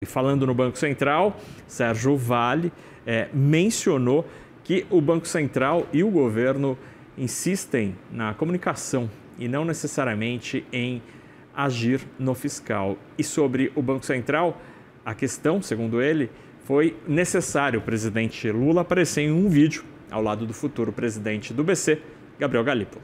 E falando no Banco Central, Sérgio Valli mencionou que o Banco Central e o governo insistem na comunicação e não necessariamente em agir no fiscal. E sobre o Banco Central, a questão, segundo ele, foi necessário o presidente Lula aparecer em um vídeo ao lado do futuro presidente do BC, Gabriel Galípolo.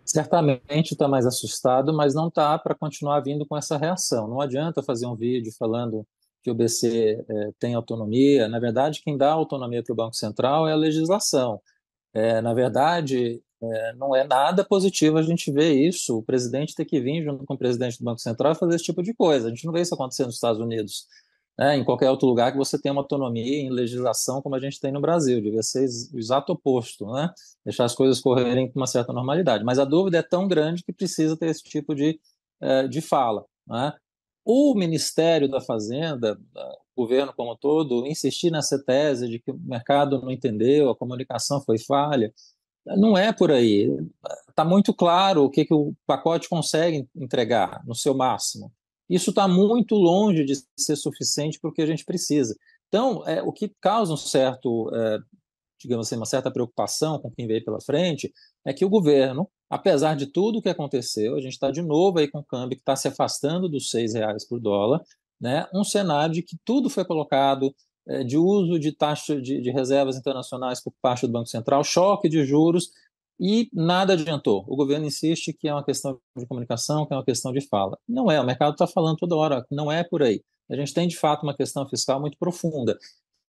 Certamente está mais assustado, mas não está para continuar vindo com essa reação. Não adianta fazer um vídeo falando que o BC tem autonomia. Na verdade, quem dá autonomia para o Banco Central é a legislação. Na verdade, não é nada positivo a gente ver isso. O presidente ter que vir junto com o presidente do Banco Central e fazer esse tipo de coisa. A gente não vê isso acontecer nos Estados Unidos, né? Em qualquer outro lugar que você tenha uma autonomia em legislação como a gente tem no Brasil. Devia ser o exato oposto, né? Deixar as coisas correrem com uma certa normalidade. Mas a dúvida é tão grande que precisa ter esse tipo de fala, né? O Ministério da Fazenda, o governo como um todo, insistir nessa tese de que o mercado não entendeu, a comunicação foi falha, não é por aí. Está muito claro o que o pacote consegue entregar no seu máximo. Isso está muito longe de ser suficiente para o que a gente precisa. Então, o que causa digamos assim, uma certa preocupação com quem veio pela frente é que o governo, apesar de tudo o que aconteceu, a gente está de novo aí com o câmbio que está se afastando dos R$ 6 por dólar, né? Um cenário de que tudo foi colocado, de uso de taxa de reservas internacionais por parte do Banco Central, choque de juros, e nada adiantou. O governo insiste que é uma questão de comunicação, que é uma questão de fala. Não é, o mercado está falando toda hora, não é por aí. A gente tem, de fato, uma questão fiscal muito profunda,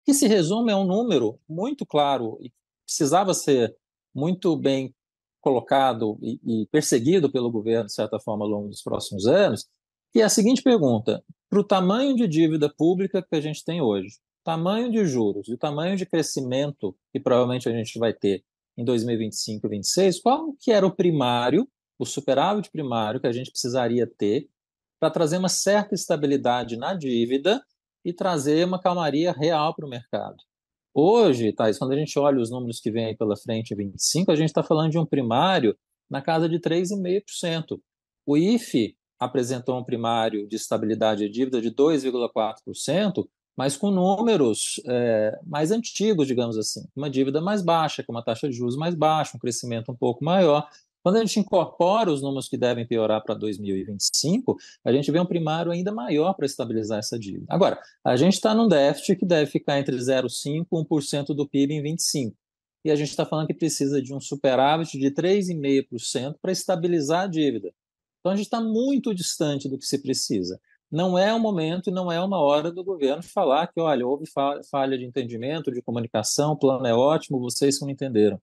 que se resume a um número muito claro e precisava ser muito bem colocado e perseguido pelo governo, de certa forma, ao longo dos próximos anos, que é a seguinte pergunta: para o tamanho de dívida pública que a gente tem hoje, tamanho de juros e o tamanho de crescimento que provavelmente a gente vai ter em 2025 e 2026, qual que era o primário, o superávit primário que a gente precisaria ter para trazer uma certa estabilidade na dívida e trazer uma calmaria real para o mercado? Hoje, Thais, quando a gente olha os números que vem aí pela frente em 25, a gente está falando de um primário na casa de 3,5%. O IFE apresentou um primário de estabilidade de dívida de 2,4%, mas com números mais antigos, digamos assim. Uma dívida mais baixa, com uma taxa de juros mais baixa, um crescimento um pouco maior. Quando a gente incorpora os números que devem piorar para 2025, a gente vê um primário ainda maior para estabilizar essa dívida. Agora, a gente está num déficit que deve ficar entre 0,5% e 1% do PIB em 25. E a gente está falando que precisa de um superávit de 3,5% para estabilizar a dívida. Então, a gente está muito distante do que se precisa. Não é o momento e não é uma hora do governo falar que, olha, houve falha de entendimento, de comunicação, o plano é ótimo, vocês que não entenderam.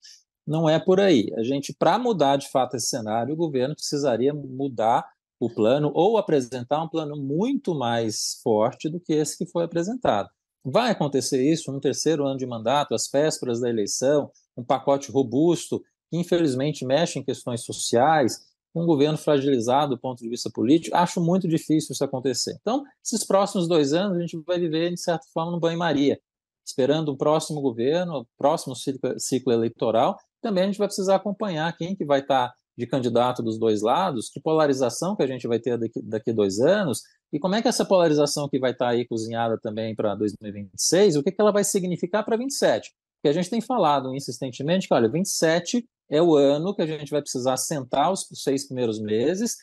Não é por aí. A gente, para mudar de fato esse cenário, o governo precisaria mudar o plano ou apresentar um plano muito mais forte do que esse que foi apresentado. Vai acontecer isso no terceiro ano de mandato, às vésperas da eleição, um pacote robusto, que infelizmente mexe em questões sociais, um governo fragilizado do ponto de vista político. Acho muito difícil isso acontecer. Então, esses próximos 2 anos, a gente vai viver, de certa forma, no banho-maria, esperando um próximo governo, próximo ciclo eleitoral. Também a gente vai precisar acompanhar quem que vai estar de candidato dos dois lados, que polarização que a gente vai ter daqui a 2 anos, e como é que essa polarização que vai estar aí cozinhada também para 2026, o que ela vai significar para 27? Porque a gente tem falado insistentemente que, olha, 27 é o ano que a gente vai precisar sentar os 6 primeiros meses,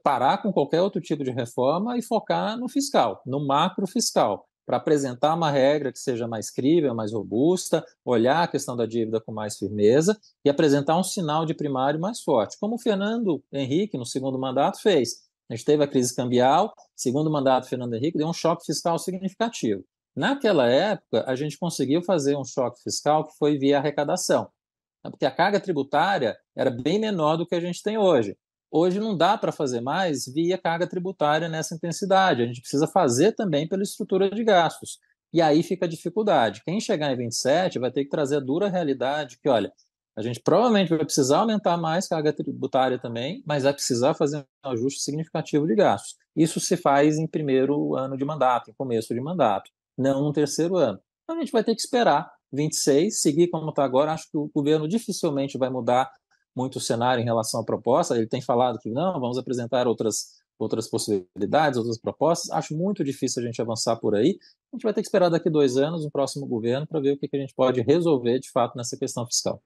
parar com qualquer outro tipo de reforma e focar no fiscal, no macro fiscal, para apresentar uma regra que seja mais crível, mais robusta, olhar a questão da dívida com mais firmeza e apresentar um sinal de primário mais forte, como o Fernando Henrique, no segundo mandato, fez. A gente teve a crise cambial, segundo mandato, Fernando Henrique deu um choque fiscal significativo. Naquela época, a gente conseguiu fazer um choque fiscal que foi via arrecadação, porque a carga tributária era bem menor do que a gente tem hoje. Hoje não dá para fazer mais via carga tributária nessa intensidade. A gente precisa fazer também pela estrutura de gastos. E aí fica a dificuldade. Quem chegar em 27 vai ter que trazer a dura realidade que, olha, a gente provavelmente vai precisar aumentar mais carga tributária também, mas vai precisar fazer um ajuste significativo de gastos. Isso se faz em primeiro ano de mandato, em começo de mandato, não no terceiro ano. Então a gente vai ter que esperar 26, seguir como está agora. Acho que o governo dificilmente vai mudar muito o cenário em relação à proposta. Ele tem falado que não, vamos apresentar outras outras possibilidades, outras propostas. Acho muito difícil a gente avançar por aí. A gente vai ter que esperar daqui 2 anos, um próximo governo, para ver o que a gente pode resolver de fato nessa questão fiscal.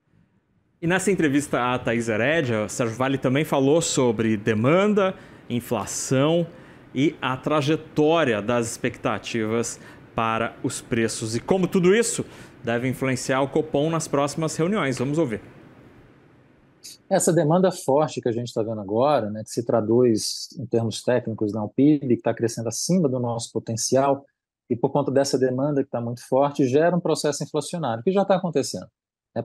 E nessa entrevista à Thaís Herédia, o Sérgio Valli também falou sobre demanda, inflação e a trajetória das expectativas para os preços e como tudo isso deve influenciar o Copom nas próximas reuniões. Vamos ouvir. Essa demanda forte que a gente está vendo agora, né, que se traduz em termos técnicos no PIB, que está crescendo acima do nosso potencial, e por conta dessa demanda que está muito forte, gera um processo inflacionário, que já está acontecendo.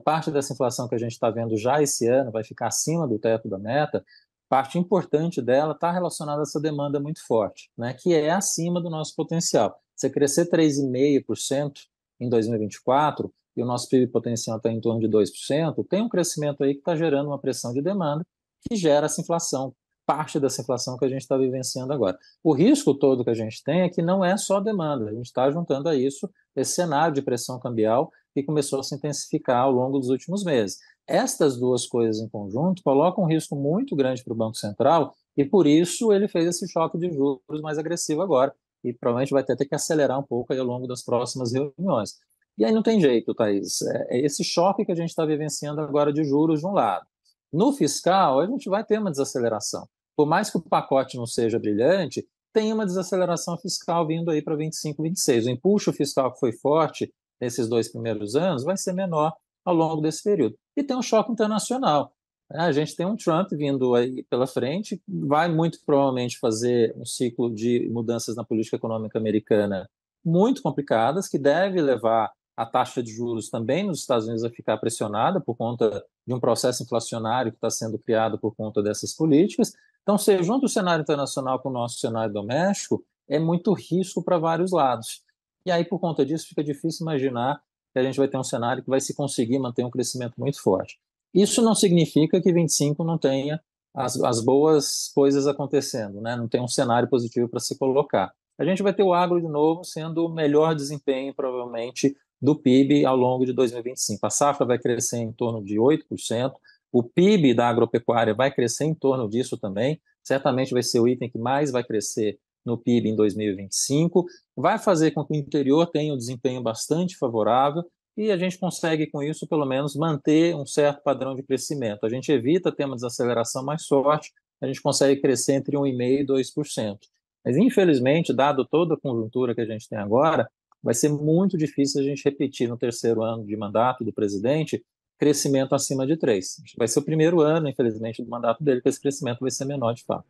Parte dessa inflação que a gente está vendo já esse ano vai ficar acima do teto da meta, parte importante dela está relacionada a essa demanda muito forte, né, que é acima do nosso potencial. Você crescer 3,5% em 2024, e o nosso PIB potencial está em torno de 2%, tem um crescimento aí que está gerando uma pressão de demanda que gera essa inflação, parte dessa inflação que a gente está vivenciando agora. O risco todo que a gente tem é que não é só demanda, a gente está juntando a isso esse cenário de pressão cambial que começou a se intensificar ao longo dos últimos meses. Estas duas coisas em conjunto colocam um risco muito grande para o Banco Central e, por isso, ele fez esse choque de juros mais agressivo agora e provavelmente vai ter que acelerar um pouco aí ao longo das próximas reuniões. E aí não tem jeito, Thaís. É esse choque que a gente está vivenciando agora de juros de um lado. No fiscal, a gente vai ter uma desaceleração. Por mais que o pacote não seja brilhante, tem uma desaceleração fiscal vindo aí para 25, 26. O impulso fiscal que foi forte nesses 2 primeiros anos vai ser menor ao longo desse período. E tem um choque internacional. A gente tem um Trump vindo aí pela frente, vai muito provavelmente fazer um ciclo de mudanças na política econômica americana muito complicadas, que deve levar a taxa de juros também nos Estados Unidos a ficar pressionada por conta de um processo inflacionário que está sendo criado por conta dessas políticas. Então, se junta o cenário internacional com o nosso cenário doméstico, é muito risco para vários lados. E aí, por conta disso, fica difícil imaginar que a gente vai ter um cenário que vai se conseguir manter um crescimento muito forte. Isso não significa que 25 não tenha as boas coisas acontecendo, né? Não tem um cenário positivo para se colocar. A gente vai ter o agro de novo sendo o melhor desempenho, provavelmente, do PIB ao longo de 2025. A safra vai crescer em torno de 8%, o PIB da agropecuária vai crescer em torno disso também, certamente vai ser o item que mais vai crescer no PIB em 2025, vai fazer com que o interior tenha um desempenho bastante favorável e a gente consegue, com isso, pelo menos, manter um certo padrão de crescimento. A gente evita ter uma desaceleração mais forte, a gente consegue crescer entre 1,5% e 2%. Mas, infelizmente, dado toda a conjuntura que a gente tem agora, vai ser muito difícil a gente repetir no terceiro ano de mandato do presidente crescimento acima de 3%. Vai ser o primeiro ano, infelizmente, do mandato dele que esse crescimento vai ser menor de fato.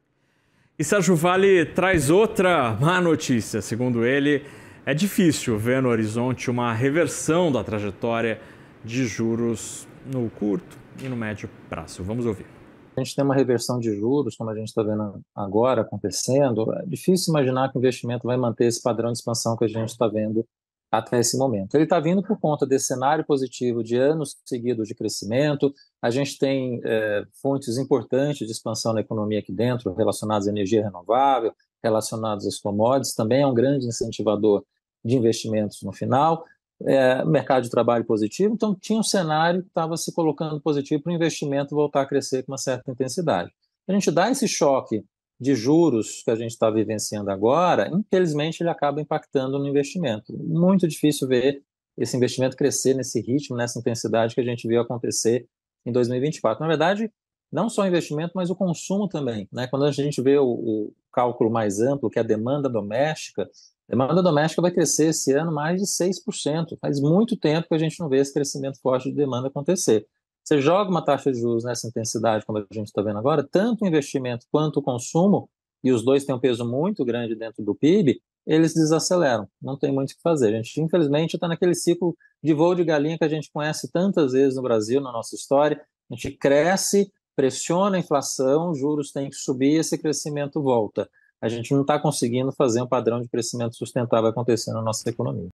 E Sérgio Valli traz outra má notícia. Segundo ele, é difícil ver no horizonte uma reversão da trajetória de juros no curto e no médio prazo. Vamos ouvir. A gente tem uma reversão de juros, como a gente está vendo agora acontecendo. É difícil imaginar que o investimento vai manter esse padrão de expansão que a gente está vendo até esse momento. Ele está vindo por conta desse cenário positivo de anos seguidos de crescimento. A gente tem fontes importantes de expansão na economia aqui dentro, relacionadas à energia renovável, relacionadas às commodities. Também é um grande incentivador de investimentos no final. Mercado de trabalho positivo, então tinha um cenário que estava se colocando positivo para o investimento voltar a crescer com uma certa intensidade. A gente dá esse choque de juros que a gente está vivenciando agora, infelizmente ele acaba impactando no investimento. Muito difícil ver esse investimento crescer nesse ritmo, nessa intensidade que a gente viu acontecer em 2024. Na verdade, não só o investimento, mas o consumo também, né? Quando a gente vê o cálculo mais amplo, que é a demanda doméstica vai crescer esse ano mais de 6%. Faz muito tempo que a gente não vê esse crescimento forte de demanda acontecer. Você joga uma taxa de juros nessa intensidade, como a gente está vendo agora, tanto o investimento quanto o consumo, e os dois têm um peso muito grande dentro do PIB, eles desaceleram. Não tem muito o que fazer. A gente, infelizmente, está naquele ciclo de voo de galinha que a gente conhece tantas vezes no Brasil, na nossa história. A gente cresce, pressiona a inflação, os juros têm que subir e esse crescimento volta. A gente não está conseguindo fazer um padrão de crescimento sustentável acontecer na nossa economia.